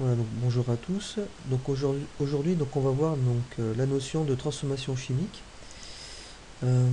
Voilà, donc bonjour à tous. Donc aujourd'hui, donc on va voir la notion de transformation chimique. Euh,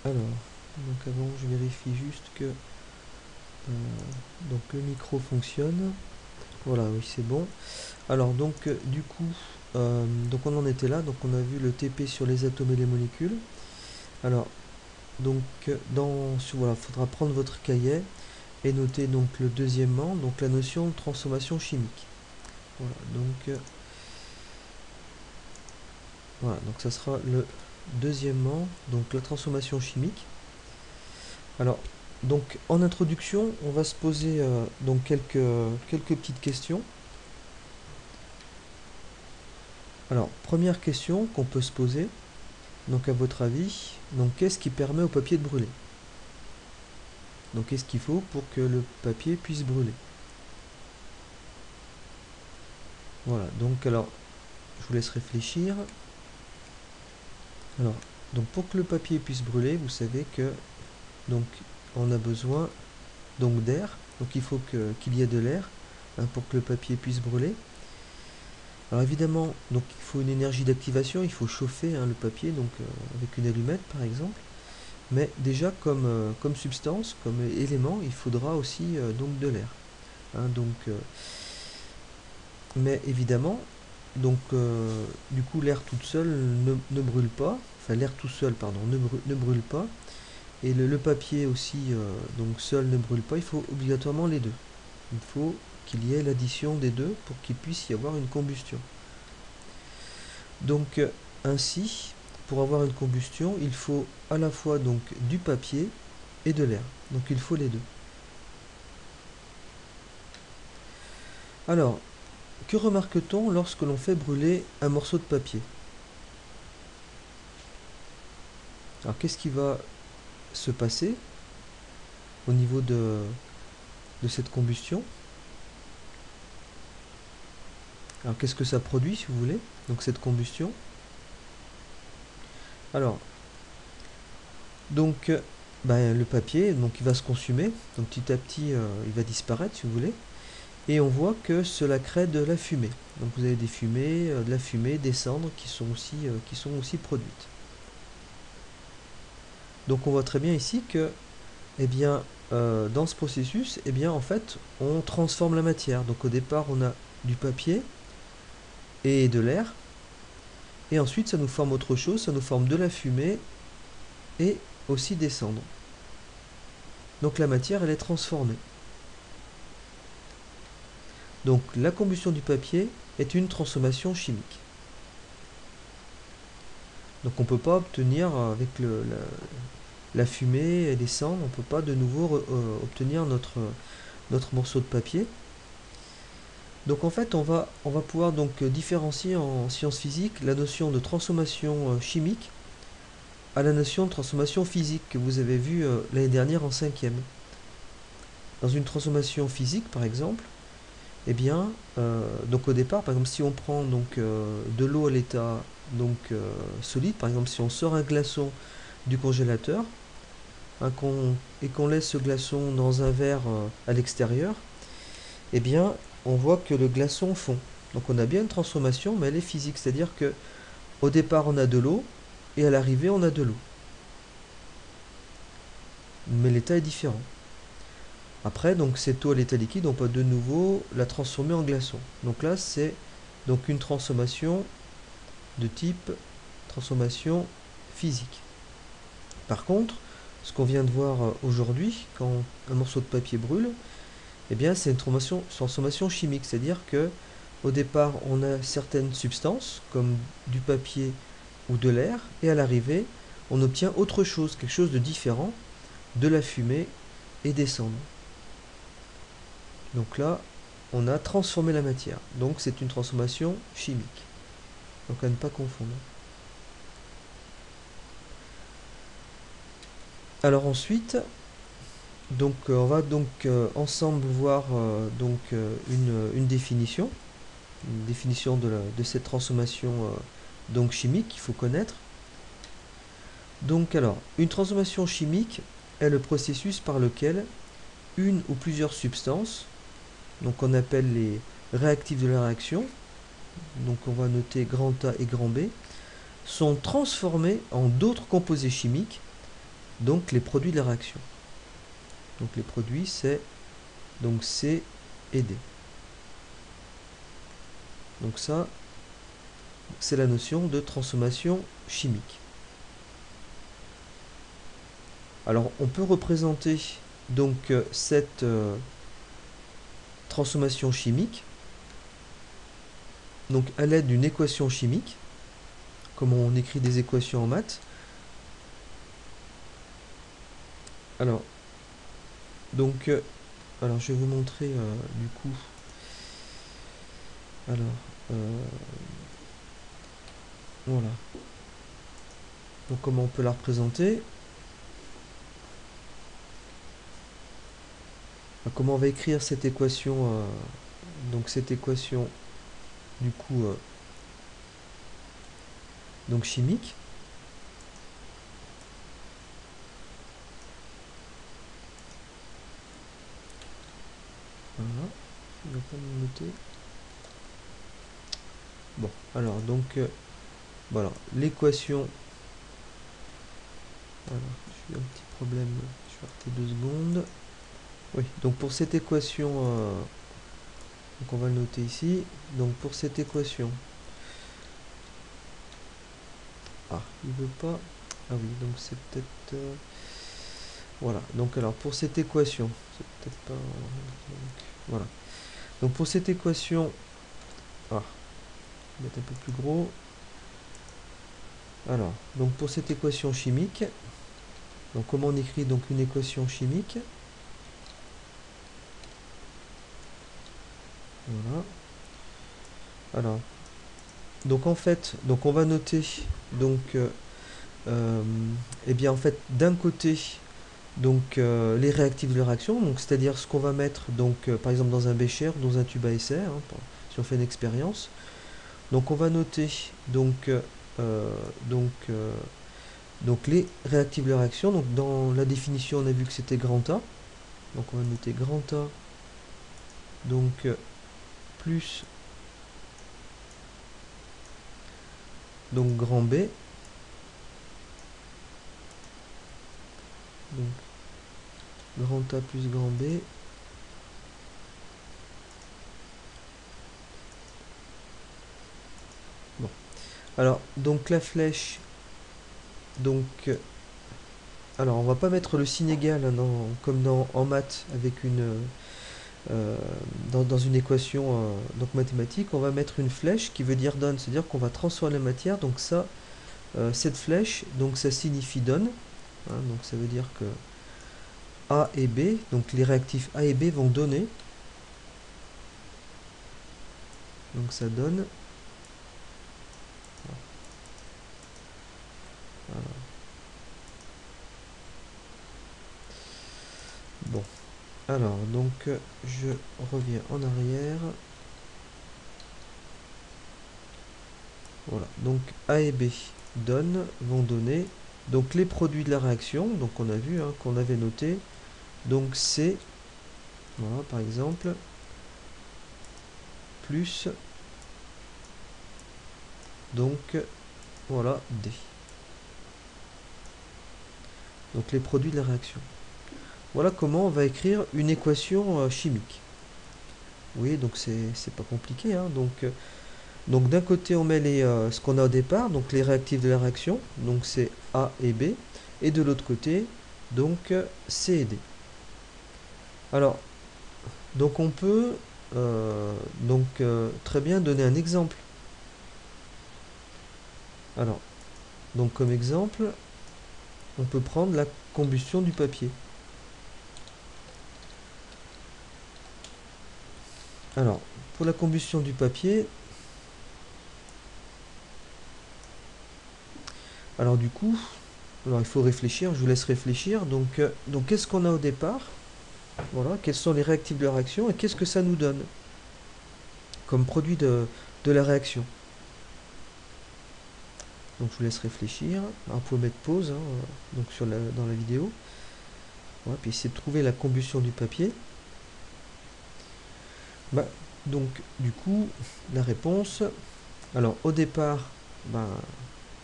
alors, donc avant, je vérifie juste que donc le micro fonctionne. Voilà, oui, c'est bon. Alors du coup, donc on en était là. Donc on a vu le TP sur les atomes et les molécules. Alors voilà, faudra prendre votre cahier et noter donc le deuxièmement, donc la notion de transformation chimique. Voilà, donc ça sera le deuxièmement, donc la transformation chimique. Alors, donc en introduction, on va se poser donc quelques petites questions. Alors, première question qu'on peut se poser, donc à votre avis, donc qu'est-ce qui permet au papier de brûler? Donc qu'est-ce qu'il faut pour que le papier puisse brûler? Voilà, donc alors, je vous laisse réfléchir. Alors, donc pour que le papier puisse brûler, vous savez que donc on a besoin donc d'air, donc il faut qu'il y ait de l'air pour que le papier puisse brûler. Alors évidemment, donc il faut une énergie d'activation, il faut chauffer le papier, donc avec une allumette par exemple. Mais déjà comme substance, comme élément, il faudra aussi donc de l'air. Donc, mais évidemment, du coup l'air tout seul ne brûle pas, enfin l'air tout seul pardon ne brûle pas, et le papier aussi donc seul ne brûle pas. Il faut obligatoirement les deux. Il faut qu'il y ait l'addition des deux pour qu'il puisse y avoir une combustion. Donc ainsi, pour avoir une combustion, il faut à la fois donc du papier et de l'air. Donc il faut les deux. Alors, que remarque-t-on lorsque l'on fait brûler un morceau de papier? Alors qu'est-ce qui va se passer au niveau de cette combustion? Alors qu'est-ce que ça produit si vous voulez? Donc cette combustion. Alors, donc le papier, donc il va se consumer, donc petit à petit il va disparaître si vous voulez. Et on voit que cela crée de la fumée. Donc vous avez de la fumée, des cendres qui sont aussi produites. Donc on voit très bien ici que, eh bien, dans ce processus, eh bien, en fait, on transforme la matière. Donc au départ, on a du papier et de l'air, et ensuite ça nous forme autre chose, ça nous forme de la fumée et aussi des cendres. Donc la matière, elle est transformée. Donc la combustion du papier est une transformation chimique. Donc on ne peut pas obtenir avec la fumée et les cendres, on ne peut pas de nouveau obtenir notre morceau de papier. Donc en fait on va pouvoir donc différencier en sciences physiques la notion de transformation chimique à la notion de transformation physique que vous avez vue l'année dernière en 5e. Dans une transformation physique par exemple, eh bien, donc au départ, par exemple, si on prend de l'eau à l'état solide, par exemple, si on sort un glaçon du congélateur et qu'on laisse ce glaçon dans un verre à l'extérieur, eh bien, on voit que le glaçon fond. Donc on a bien une transformation, mais elle est physique, c'est-à-dire que au départ on a de l'eau et à l'arrivée on a de l'eau, mais l'état est différent. Après, donc cette eau à l'état liquide, on peut de nouveau la transformer en glaçon. Donc là, c'est donc une transformation de type transformation physique. Par contre, ce qu'on vient de voir aujourd'hui, quand un morceau de papier brûle, eh bien c'est une transformation chimique, c'est-à-dire que au départ on a certaines substances comme du papier ou de l'air, et à l'arrivée on obtient autre chose, quelque chose de différent, de la fumée et des cendres. Donc là, on a transformé la matière. Donc c'est une transformation chimique. Donc à ne pas confondre. Alors ensuite, on va ensemble voir une définition de cette transformation chimique qu'il faut connaître. Donc alors, une transformation chimique est le processus par lequel une ou plusieurs substances, donc on appelle réactifs de la réaction, donc on va noter grand A et grand B, sont transformés en d'autres composés chimiques, donc les produits de la réaction. Donc les produits, c'est donc C et D. Donc ça, c'est la notion de transformation chimique. Alors on peut représenter donc cette transformation chimique donc à l'aide d'une équation chimique, comme on écrit des équations en maths. Alors, alors je vais vous montrer du coup. Alors, voilà. Donc comment on peut la représenter? Comment on va écrire cette équation? Donc cette équation du coup donc chimique. Voilà, je vais pas me noter. Bon, alors donc voilà, l'équation. Alors, j'ai eu un petit problème, je vais arrêter 2 secondes. Oui, donc pour cette équation, donc on va le noter ici. Donc pour cette équation, il veut pas. Ah oui, donc c'est peut-être. Voilà, donc alors pour cette équation, c'est peut-être pas. Donc, voilà. Donc pour cette équation, je vais mettre un peu plus gros. Alors, donc pour cette équation chimique, donc comment on écrit donc une équation chimique? Voilà. Alors, donc en fait, donc on va noter donc eh bien en fait d'un côté donc les réactifs de réaction, donc c'est-à-dire ce qu'on va mettre donc par exemple dans un bécher, dans un tube à essai, si on fait une expérience. Donc on va noter donc donc les réactifs de réaction. Donc dans la définition on a vu que c'était grand A. Donc on va noter grand A donc plus donc grand B. Donc grand A plus grand B. Bon. Alors, donc la flèche, donc, alors on va pas mettre le signe égal hein, comme en maths avec une, dans une équation donc mathématique, on va mettre une flèche qui veut dire donne, c'est-à-dire qu'on va transformer la matière, donc ça, cette flèche, donc ça signifie donne, hein, donc ça veut dire que A et B, donc les réactifs A et B vont donner, donc ça donne, voilà. Bon, alors donc je reviens en arrière. Voilà, donc A et B vont donner donc les produits de la réaction, donc on a vu hein, qu'on avait noté, donc C, voilà par exemple, plus, donc voilà D. Donc les produits de la réaction. Voilà comment on va écrire une équation chimique. Oui, donc c'est pas compliqué, hein, donc d'un côté on met ce qu'on a au départ, donc les réactifs de la réaction, donc c'est A et B, et de l'autre côté, donc C et D. Alors, donc on peut très bien donner un exemple. Alors, donc comme exemple, on peut prendre la combustion du papier. Alors, pour la combustion du papier, alors du coup, alors il faut réfléchir, je vous laisse réfléchir. Donc qu'est-ce qu'on a au départ? Voilà, quels sont les réactifs de la réaction et qu'est-ce que ça nous donne comme produit de la réaction? Donc je vous laisse réfléchir. Alors, vous pouvez mettre pause hein, donc dans la vidéo. Voilà, puis essayer de trouver la combustion du papier. Bah, Donc du coup, la réponse, alors au départ, ben,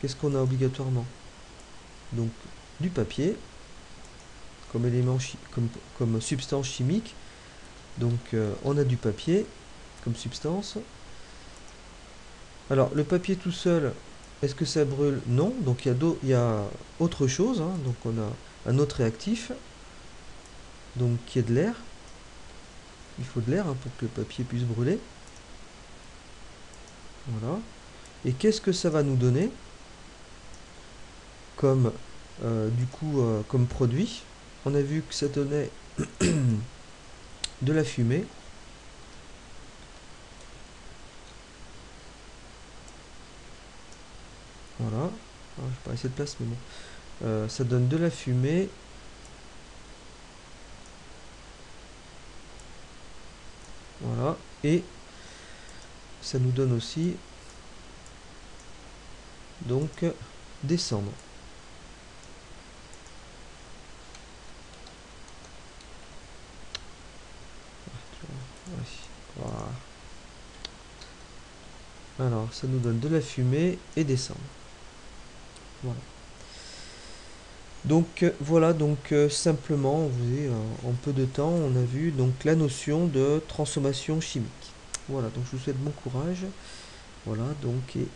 qu'est-ce qu'on a obligatoirement? Donc du papier comme élément comme substance chimique. Donc on a du papier comme substance. Alors le papier tout seul, est-ce que ça brûle? Non. Donc il y a autre chose, hein. Donc on a un autre réactif, donc qui est de l'air. Il faut de l'air, hein, pour que le papier puisse brûler. Voilà. Et qu'est-ce que ça va nous donner comme comme produit? On a vu que ça donnait de la fumée. Voilà. Alors, j'ai pas assez de place, mais bon. Ça donne de la fumée. Voilà. Et ça nous donne aussi donc des cendres. Voilà. Alors, ça nous donne de la fumée et des cendres. Voilà. Donc voilà, donc simplement, en peu de temps, on a vu donc la notion de transformation chimique. Voilà, donc je vous souhaite bon courage. Voilà, donc et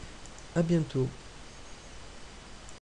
à bientôt.